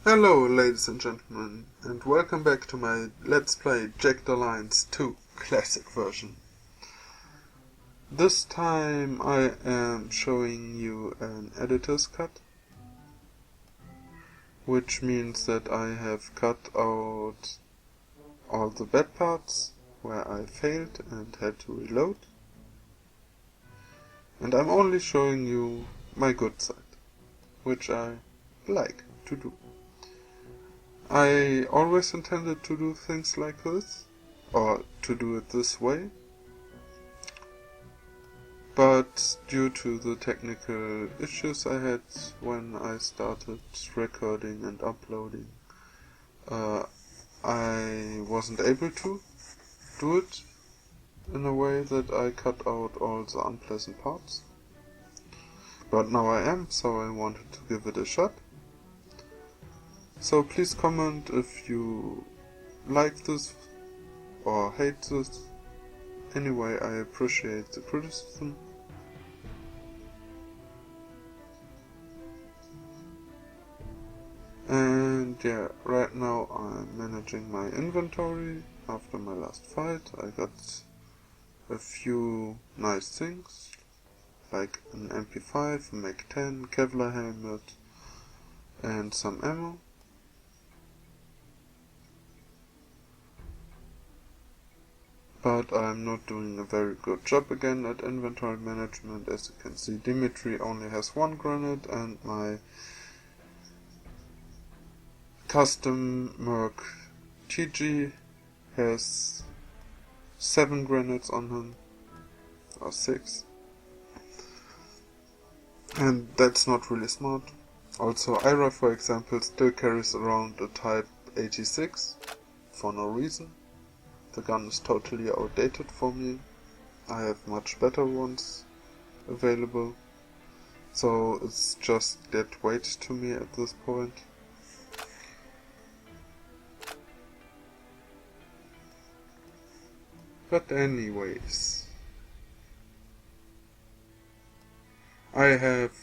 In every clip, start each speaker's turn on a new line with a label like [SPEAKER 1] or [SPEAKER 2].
[SPEAKER 1] Hello ladies and gentlemen, and welcome back to my Let's Play Jagged 2 Classic version. This time I am showing you an editor's cut, which means that I have cut out all the bad parts where I failed and had to reload, and I'm only showing you my good side, which I like to do. I always intended to do things like this, or to do it this way, but due to the technical issues I had when I started recording and uploading, I wasn't able to do it in a way that I cut out all the unpleasant parts. But now I am, so I wanted to give it a shot. So please comment if you like this or hate this. Anyway, I appreciate the criticism. And yeah, right now I'm managing my inventory after my last fight. I got a few nice things, like an MP5, a Mag-10, Kevlar helmet, and some ammo. But I'm not doing a very good job again at inventory management. As you can see, Dimitri only has 1 grenade and my custom Merc TG has 7 grenades on him, or 6. And that's not really smart. Also, Ira, for example, still carries around a Type 86 for no reason. The gun is totally outdated for me. I have much better ones available, so it's just dead weight to me at this point. But anyways, I have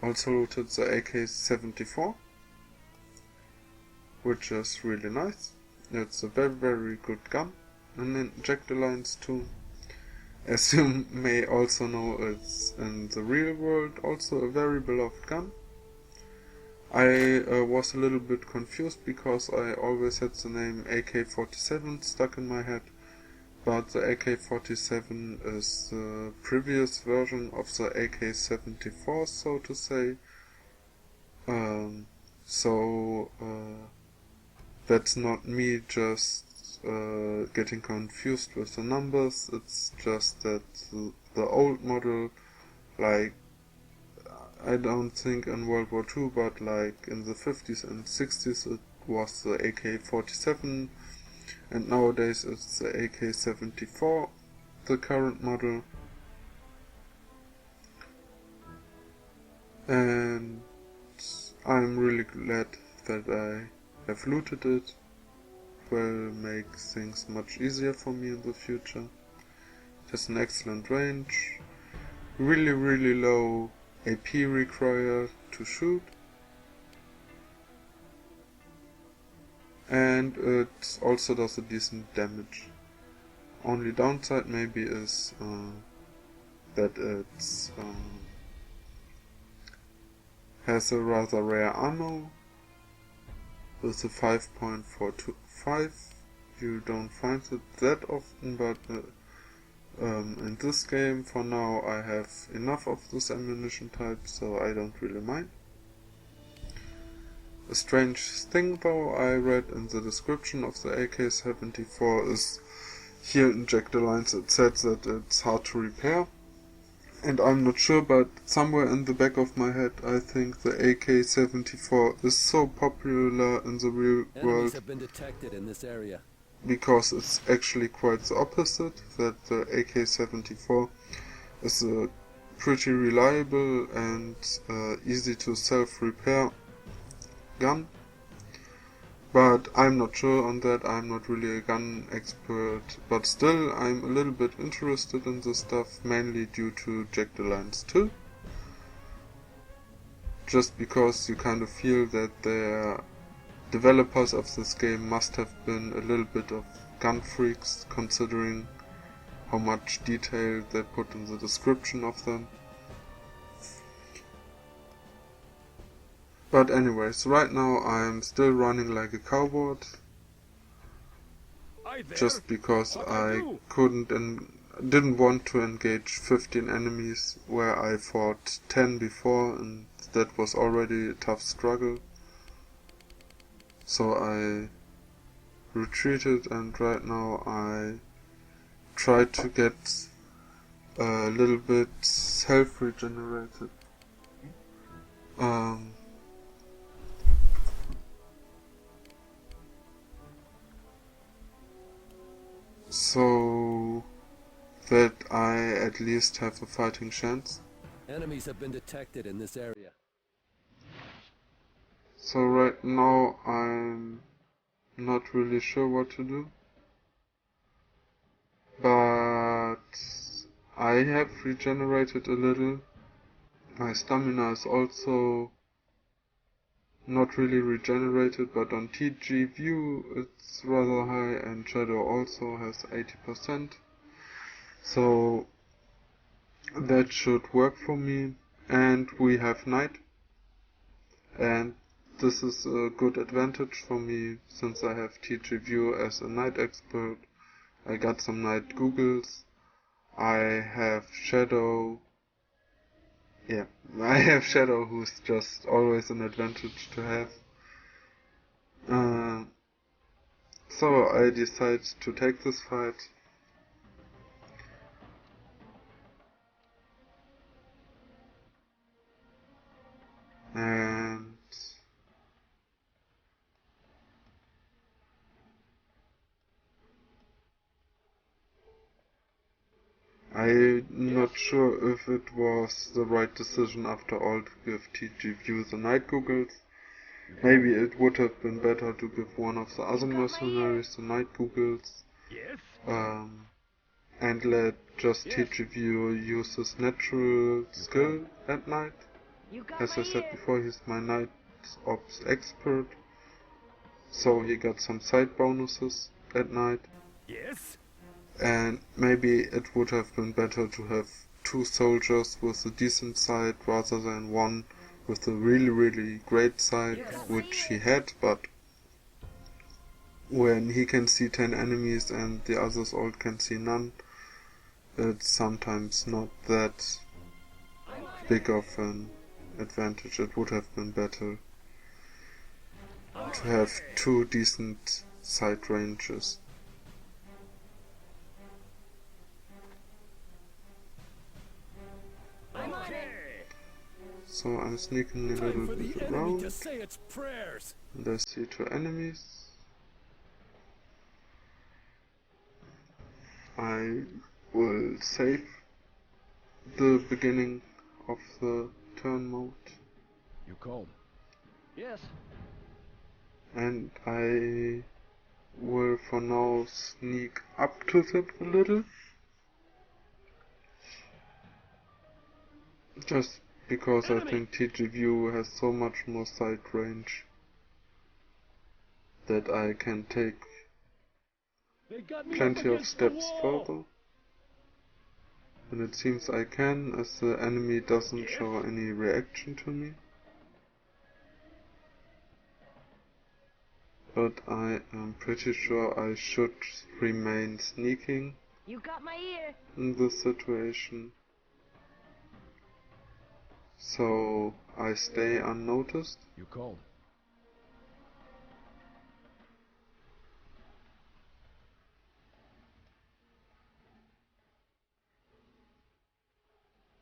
[SPEAKER 1] also looted the AK-74, which is really nice. It's a very good gun, and in Jagged 2, as you may also know, it's in the real world also a very beloved gun. I was a little bit confused because I always had the name AK-47 stuck in my head, but the AK-47 is the previous version of the AK-74, so to say. That's not me just getting confused with the numbers. It's just that the old model, like, I don't think in World War II, but like in the 50s and 60s it was the AK-47, and nowadays it's the AK-74, the current model. And I'm really glad that I have looted it. Will make things much easier for me in the future. It has an excellent range, really low AP required to shoot, and it also does a decent damage. Only downside maybe is that it has a rather rare ammo. With a 5.425, you don't find it that often, but in this game for now I have enough of this ammunition type, so I don't really mind. A strange thing though I read in the description of the AK-74 is, here in Jagged it said that it's hard to repair. And I'm not sure, but somewhere in the back of my head I think the AK-74 is so popular in the real world
[SPEAKER 2] have been detected in this area,
[SPEAKER 1] because it's actually quite the opposite, that the AK-74 is a pretty reliable and easy to self-repair gun. But I'm not sure on that. I'm not really a gun expert, but still I'm a little bit interested in this stuff, mainly due to Jagged 2. just because you kind of feel that the developers of this game must have been a little bit of gun freaks, considering how much detail they put in the description of them. But anyways, right now I'm still running like a coward, just because I couldn't and didn't want to engage 15 enemies where I fought 10 before, and that was already a tough struggle. So I retreated, and right now I try to get a little bit self-regenerated. So that I at least have a fighting chance.
[SPEAKER 2] Enemies have been detected in this area.
[SPEAKER 1] So right now I'm not really sure what to do. But I have regenerated a little. My stamina is also not really regenerated, but on TG view it's rather high, and Shadow also has 80%. So that should work for me. And we have night. And this is a good advantage for me, since I have TG view as a night expert. I got some night googles. I have Shadow. Yeah, I have Shadow, who's just always an advantage to have. So I decide to take this fight. And I'm not sure if it was the right decision after all to give TG View the night googles. Maybe it would have been better to give one of the other mercenaries the night googles. And let just TG View use his natural skill at night. As I said before, he's my night ops expert. So he got some side bonuses at night.
[SPEAKER 2] Yes?
[SPEAKER 1] And maybe it would have been better to have 2 soldiers with a decent sight rather than one with a really, really great sight, which he had, but when he can see 10 enemies and the others all can see none, it's sometimes not that big of an advantage. It would have been better to have 2 decent sight ranges. So I'm sneaking a little bit around, and I see 2 enemies. I will save the beginning of the turn mode.
[SPEAKER 2] You comb. Yes.
[SPEAKER 1] And I will for now sneak up to them a little. Just because I think TG View has so much more sight range that I can take plenty of steps further. And it seems I can, as the enemy doesn't show any reaction to me. But I am pretty sure I should remain sneaking in this situation. So I stay unnoticed.
[SPEAKER 2] You comb.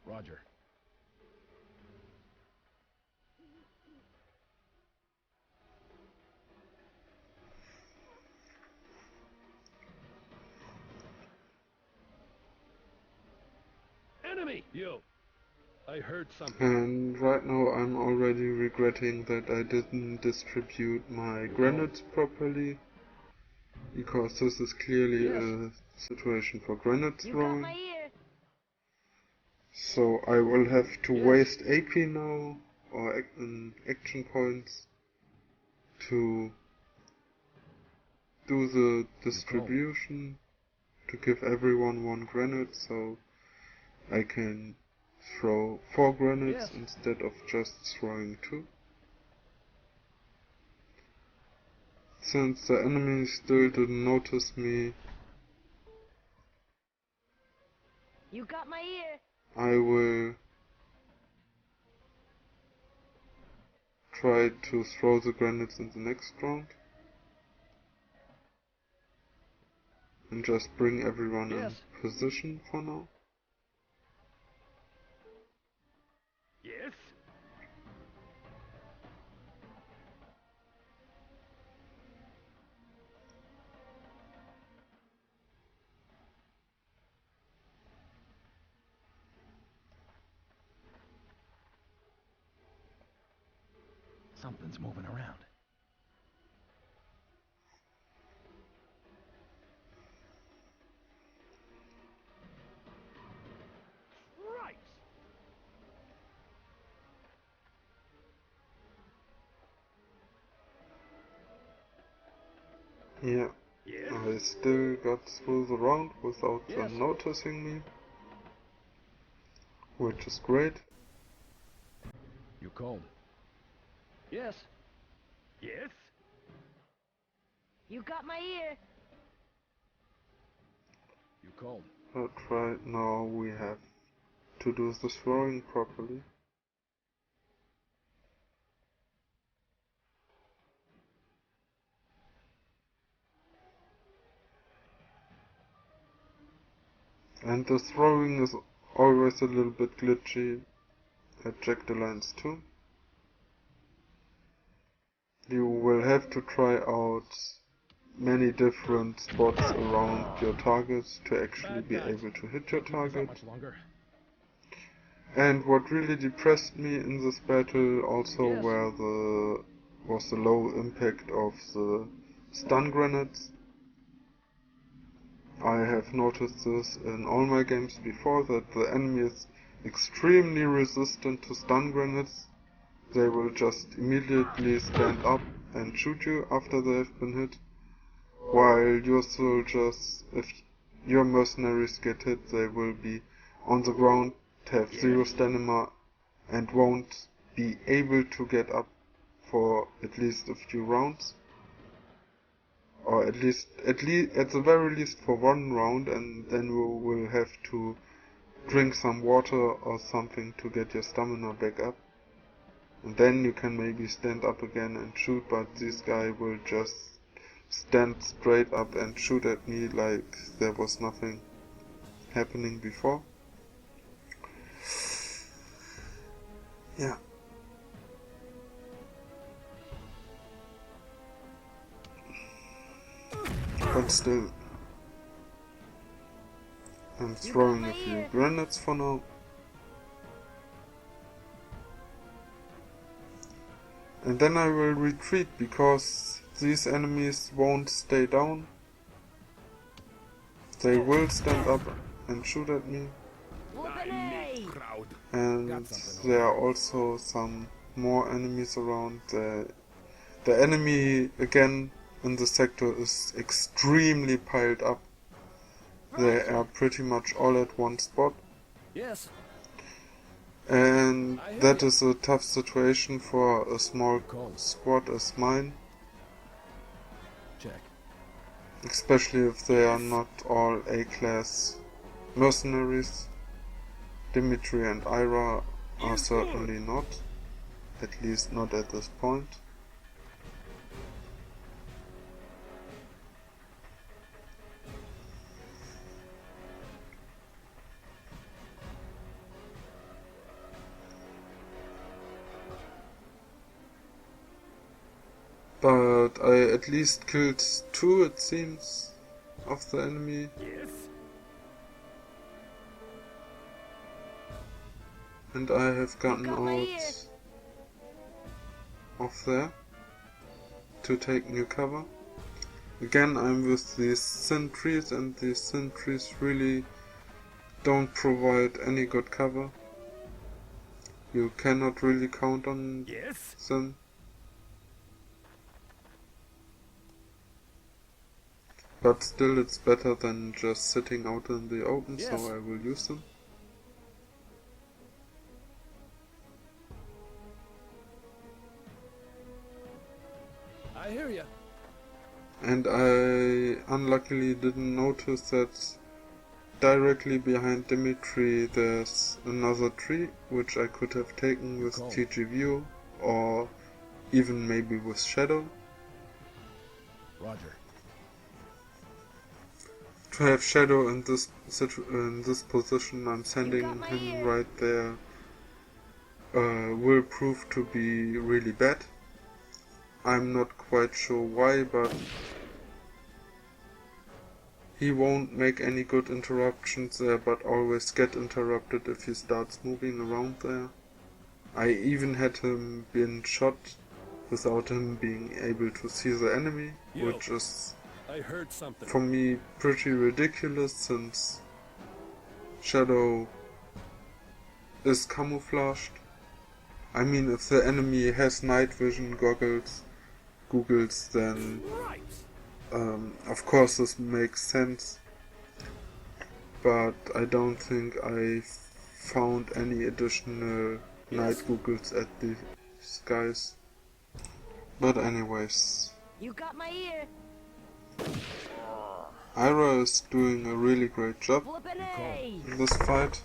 [SPEAKER 2] Roger. Enemy! You! I heard something.
[SPEAKER 1] And right now I'm already regretting that I didn't distribute my grenades properly, because this is clearly a situation for grenade throwing. So I will have to waste AP now, or action points to do the distribution, to give everyone 1 grenade, so I can throw 4 grenades instead of just throwing 2. Since the enemy still didn't notice me,
[SPEAKER 3] You got my ear.
[SPEAKER 1] I will try to throw the grenades in the next round and just bring everyone in position for now.
[SPEAKER 2] Yes.
[SPEAKER 4] Something's moving around.
[SPEAKER 2] Right.
[SPEAKER 1] Yeah,
[SPEAKER 2] Yes.
[SPEAKER 1] I still got through the round without them noticing me, which is great.
[SPEAKER 2] You comb. Yes. Yes.
[SPEAKER 3] You got my ear.
[SPEAKER 2] You comb.
[SPEAKER 1] But right now we have to do the throwing properly. And the throwing is always a little bit glitchy at Jagged Alliance 2. You will have to try out many different spots around your targets to actually be able to hit your target.
[SPEAKER 2] Much longer.
[SPEAKER 1] And what really depressed me in this battle also was the low impact of the stun grenades. I have noticed this in all my games before, that the enemy is extremely resistant to stun grenades. They will just immediately stand up and shoot you after they have been hit, while your soldiers, if your mercenaries get hit, they will be on the ground, have 0 stamina, and won't be able to get up for at least a few rounds. Or at the very least for 1 round, and then you will have to drink some water or something to get your stamina back up. And then you can maybe stand up again and shoot, but this guy will just stand straight up and shoot at me like there was nothing happening before. Yeah. But still, I'm throwing a few grenades for now. And then I will retreat, because these enemies won't stay down. They will stand up and shoot at me. And there are also some more enemies around. The enemy again in the sector is extremely piled up. They are pretty much all at one spot.
[SPEAKER 2] Yes.
[SPEAKER 1] And that is a tough situation for a small squad as mine.
[SPEAKER 2] Check.
[SPEAKER 1] Especially if they are not all A-class mercenaries. Dimitri and Ira are certainly not. At least not at this point. But I at least killed 2, it seems, of the enemy.
[SPEAKER 2] Yes.
[SPEAKER 1] And I have gotten out of there to take new cover. Again, I'm with these sentries, and these sentries really don't provide any good cover. You cannot really count on
[SPEAKER 2] Yes?
[SPEAKER 1] them. But still it's better than just sitting out in the open,
[SPEAKER 2] Yes.
[SPEAKER 1] so I will use them.
[SPEAKER 2] I hear ya.
[SPEAKER 1] And I unluckily didn't notice that directly behind Dimitri there's another tree, which I could have taken with
[SPEAKER 2] Cool.
[SPEAKER 1] TG View, or even maybe with Shadow.
[SPEAKER 2] Roger.
[SPEAKER 1] To have Shadow in this position, I'm
[SPEAKER 3] You
[SPEAKER 1] sending
[SPEAKER 3] got my
[SPEAKER 1] him
[SPEAKER 3] ear.
[SPEAKER 1] right there, will prove to be really bad. I'm not quite sure why, but he won't make any good interruptions there, but always get interrupted if he starts moving around there. I even had him been shot without him being able to see the enemy,
[SPEAKER 2] Yo.
[SPEAKER 1] which is
[SPEAKER 2] I heard something.
[SPEAKER 1] for me pretty ridiculous since Shadow is camouflaged. I mean, if the enemy has night vision goggles, then
[SPEAKER 2] Right.
[SPEAKER 1] of course this makes sense, but I don't think I found any additional night googles at these guys. But anyways,
[SPEAKER 3] You got my ear.
[SPEAKER 1] Ira is doing a really great job
[SPEAKER 3] Flippin' A.
[SPEAKER 1] in this fight.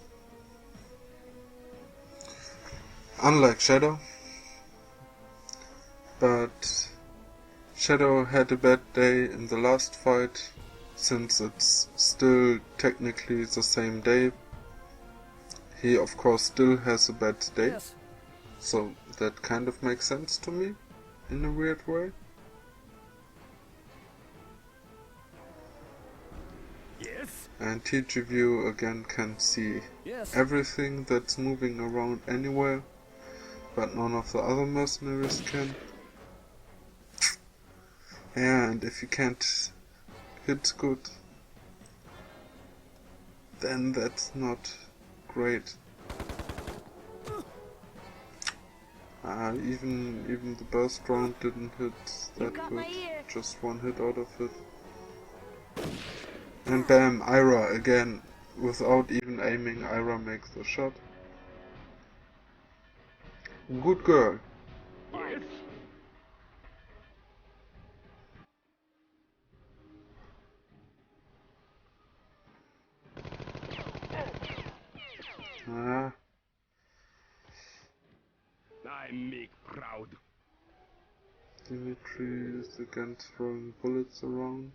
[SPEAKER 1] Unlike Shadow. But Shadow had a bad day in the last fight, since it's still technically the same day. He of course still has a bad day,
[SPEAKER 2] Yes.
[SPEAKER 1] so that kind of makes sense to me, in a weird way.
[SPEAKER 2] Yes?
[SPEAKER 1] And TG View again can see
[SPEAKER 2] Yes.
[SPEAKER 1] everything that's moving around anywhere, but none of the other mercenaries can. Yeah, and if you can't hit good, then that's not great. Even the burst round didn't hit
[SPEAKER 3] You
[SPEAKER 1] that
[SPEAKER 3] got
[SPEAKER 1] good.
[SPEAKER 3] my ear.
[SPEAKER 1] Just one hit out of it. And bam, Ira again. Without even aiming, Ira makes the shot. Good girl.
[SPEAKER 2] Yes?
[SPEAKER 1] Ah,
[SPEAKER 2] I make proud.
[SPEAKER 1] Dimitri is again throwing bullets around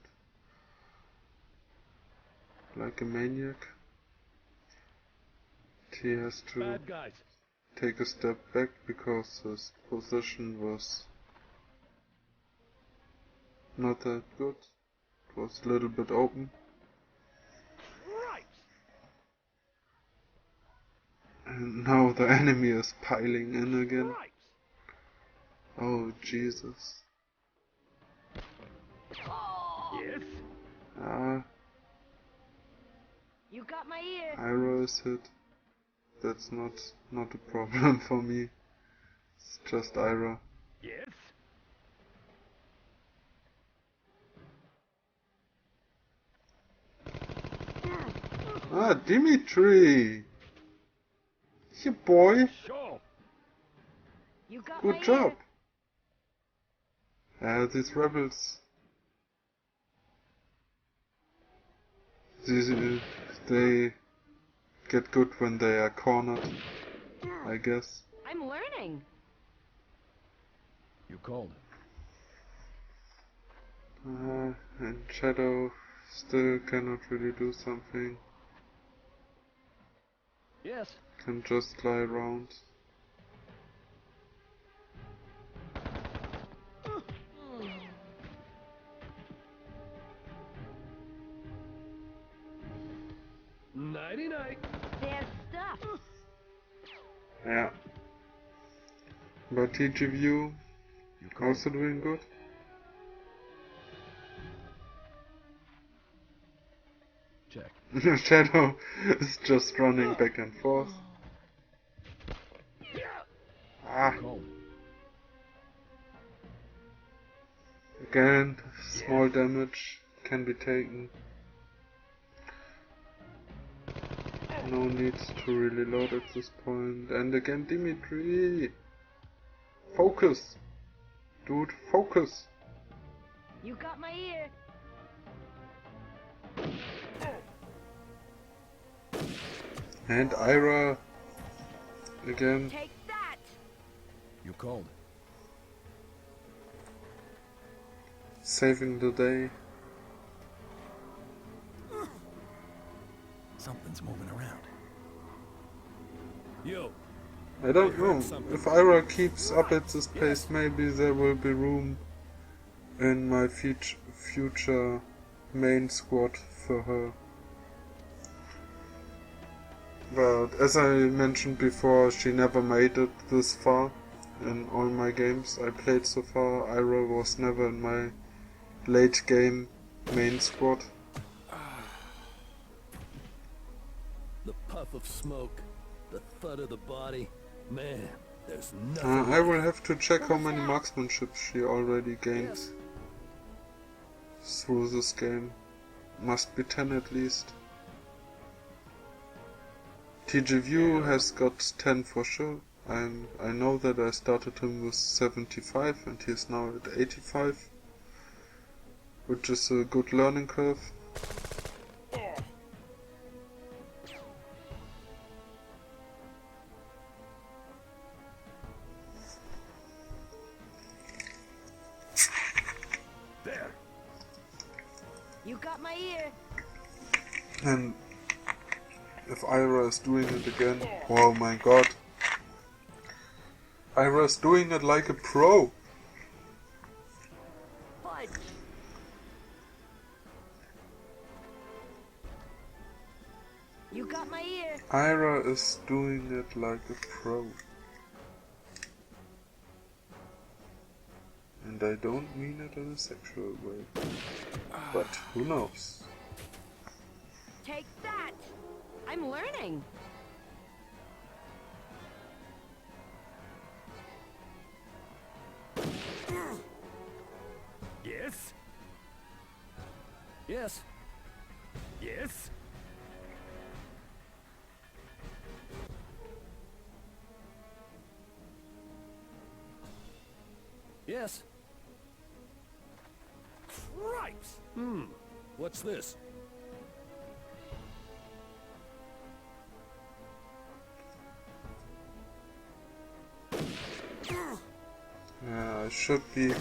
[SPEAKER 1] like a maniac. He has to
[SPEAKER 2] Bad guys.
[SPEAKER 1] take a step back because his position was not that good. It was a little bit open.
[SPEAKER 2] Right.
[SPEAKER 1] And now the enemy is piling in again.
[SPEAKER 2] Right.
[SPEAKER 1] Oh Jesus.
[SPEAKER 2] Yes?
[SPEAKER 1] Ah,
[SPEAKER 3] You got my ear.
[SPEAKER 1] Ira is hit. That's not a problem for me. It's just Ira.
[SPEAKER 2] Yes?
[SPEAKER 1] Ah, Dimitri! Yeah, boy!
[SPEAKER 2] Sure.
[SPEAKER 3] You got my
[SPEAKER 1] Good job!
[SPEAKER 3] ear.
[SPEAKER 1] These rebels. They get good when they are cornered, I guess.
[SPEAKER 3] I'm learning.
[SPEAKER 2] You called.
[SPEAKER 1] And Shadow still cannot really do something.
[SPEAKER 2] Yes.
[SPEAKER 1] Can just lie around.
[SPEAKER 2] Nighty night.
[SPEAKER 3] There's stuff.
[SPEAKER 1] Yeah. But TG View
[SPEAKER 2] You called.
[SPEAKER 1] also doing good.
[SPEAKER 2] Check.
[SPEAKER 1] Shadow is just running back and forth. Ah,
[SPEAKER 4] Cold.
[SPEAKER 1] again, small damage can be taken. No need to really load at this point. And again, Dimitri! Focus! Dude, focus!
[SPEAKER 3] You got my ear.
[SPEAKER 1] And Ira! Again.
[SPEAKER 3] Take that.
[SPEAKER 4] You cold.
[SPEAKER 1] Saving the day.
[SPEAKER 4] Something's moving around.
[SPEAKER 2] Yo,
[SPEAKER 1] I don't
[SPEAKER 2] I heard
[SPEAKER 1] know.
[SPEAKER 2] something.
[SPEAKER 1] If Ira keeps up at this pace,
[SPEAKER 2] Yes.
[SPEAKER 1] maybe there will be room in my future main squad for her. But as I mentioned before, she never made it this far in all my games I played so far. Ira was never in my late game main squad.
[SPEAKER 2] the puff of smoke, the thud of the body. Man, there's nothing.
[SPEAKER 1] I will have to check how many marksmanship she already gained
[SPEAKER 2] Yes.
[SPEAKER 1] through this game. Must be 10 at least. TG View has got 10 for sure. I know that I started him with 75 and he's now at 85, which is a good learning curve.
[SPEAKER 2] There.
[SPEAKER 3] You got my ear.
[SPEAKER 1] And if Ira is doing it again, oh my god. Ira is doing it like a pro.
[SPEAKER 3] Punch. You got my ear.
[SPEAKER 1] Ira is doing it like a pro. And I don't mean it in a sexual way. But who knows?
[SPEAKER 3] Take that. I'm learning.
[SPEAKER 2] Yes. Yes. Yes. Yes. Cripes! What's this?
[SPEAKER 1] Yeah, I should be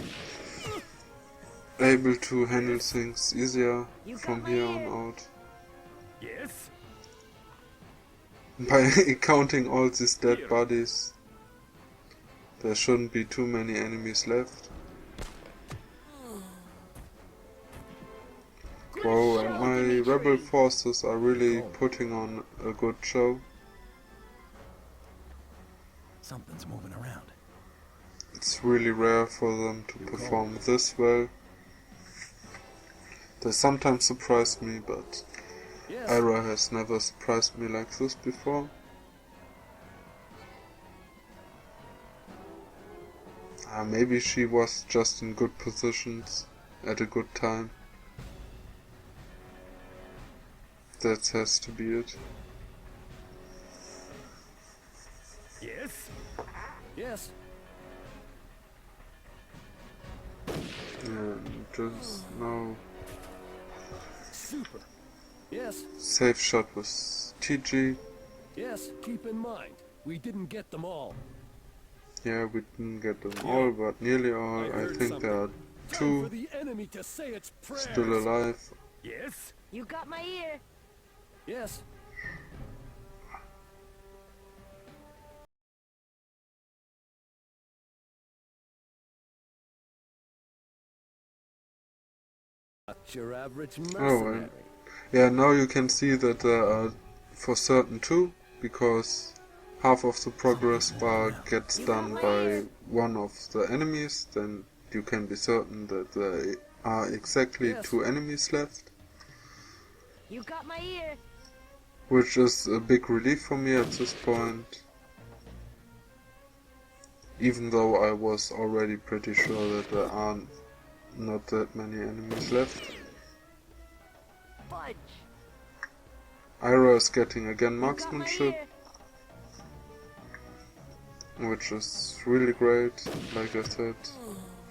[SPEAKER 1] able to handle things easier from here on out.
[SPEAKER 2] Yes.
[SPEAKER 1] By counting all these dead bodies, there shouldn't be too many enemies left. Wow, and my rebel forces are really putting on a good show.
[SPEAKER 4] Something's moving around.
[SPEAKER 1] It's really rare for them to perform this well. They sometimes surprise me, but
[SPEAKER 2] Yes.
[SPEAKER 1] Ira has never surprised me like this before. Maybe she was just in good positions at a good time. That has to be it.
[SPEAKER 2] Yes. Yes.
[SPEAKER 1] And just now
[SPEAKER 2] Super. Yes.
[SPEAKER 1] safe shot with TG.
[SPEAKER 2] Yes. Keep in mind, we didn't get them all.
[SPEAKER 1] Yeah, we didn't get them all, but nearly all. I
[SPEAKER 2] heard
[SPEAKER 1] think there are
[SPEAKER 2] Time for
[SPEAKER 1] two
[SPEAKER 2] the enemy to say its prayers.
[SPEAKER 1] still alive.
[SPEAKER 2] Yes.
[SPEAKER 3] You got my ear.
[SPEAKER 2] Yes. Not your average mercenary.
[SPEAKER 1] and yeah, now you can see that there are for certain two, because half of the progress bar gets done by one of the enemies, then you can be certain that there are exactly
[SPEAKER 2] Yes.
[SPEAKER 1] 2 enemies left,
[SPEAKER 3] You got my ear.
[SPEAKER 1] which is a big relief for me at this point. even though I was already pretty sure that there are not that many enemies left.
[SPEAKER 3] Fudge.
[SPEAKER 1] Ira is getting again
[SPEAKER 3] You got my
[SPEAKER 1] marksmanship,
[SPEAKER 3] ear.
[SPEAKER 1] which is really great. Like I said,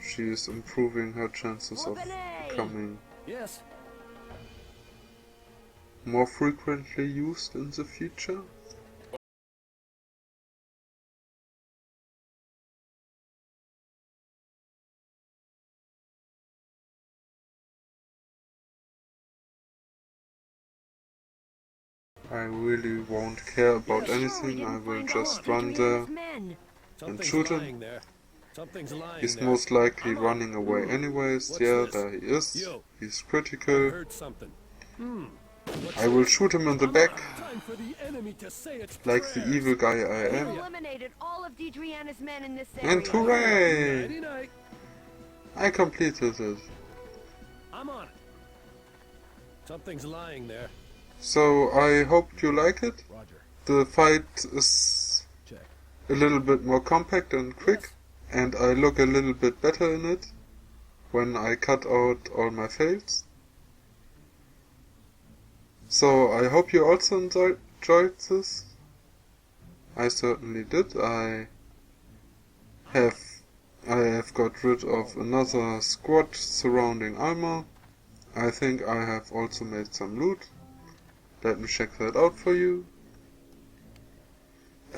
[SPEAKER 1] she is improving her chances of becoming
[SPEAKER 2] Yes.
[SPEAKER 1] more frequently used in the future. I really won't care about
[SPEAKER 3] Sure, we
[SPEAKER 1] anything,
[SPEAKER 3] didn't
[SPEAKER 1] I will
[SPEAKER 3] find all
[SPEAKER 1] just
[SPEAKER 3] of
[SPEAKER 1] run there
[SPEAKER 3] Adriana's men.
[SPEAKER 1] and
[SPEAKER 2] Something's
[SPEAKER 1] shoot him.
[SPEAKER 2] lying there. Something's lying
[SPEAKER 1] He's
[SPEAKER 2] there.
[SPEAKER 1] most likely
[SPEAKER 2] I'm on.
[SPEAKER 1] running away anyways.
[SPEAKER 2] What's
[SPEAKER 1] Yeah,
[SPEAKER 2] this?
[SPEAKER 1] there he is.
[SPEAKER 2] Yo.
[SPEAKER 1] He's
[SPEAKER 2] I
[SPEAKER 1] critical.
[SPEAKER 2] heard something. What's
[SPEAKER 1] I will
[SPEAKER 2] this?
[SPEAKER 1] shoot him in the
[SPEAKER 2] I'm
[SPEAKER 1] back,
[SPEAKER 2] on. Time for the enemy to say its
[SPEAKER 1] like the
[SPEAKER 2] prayers.
[SPEAKER 1] evil guy I
[SPEAKER 3] You
[SPEAKER 1] am.
[SPEAKER 3] eliminated all of Adriana's men in this area.
[SPEAKER 1] And hooray!
[SPEAKER 2] Nighty night.
[SPEAKER 1] I completed it.
[SPEAKER 2] I'm on it. Something's lying there.
[SPEAKER 1] So I hope you like it.
[SPEAKER 4] Roger.
[SPEAKER 1] The fight is
[SPEAKER 4] Check.
[SPEAKER 1] a little bit more compact and quick, and I look a little bit better in it when I cut out all my fails. So I hope you also enjoyed this. I certainly did. I have got rid of another squad surrounding Alma. I think I have also made some loot. Let me check that out for you.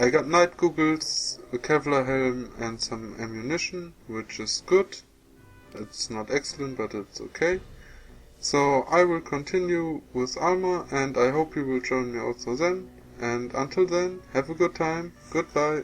[SPEAKER 1] I got night goggles, a Kevlar helm and some ammunition, which is good. It's not excellent, but it's okay. So I will continue with Alma, and I hope you will join me also then. And until then, have a good time. Goodbye.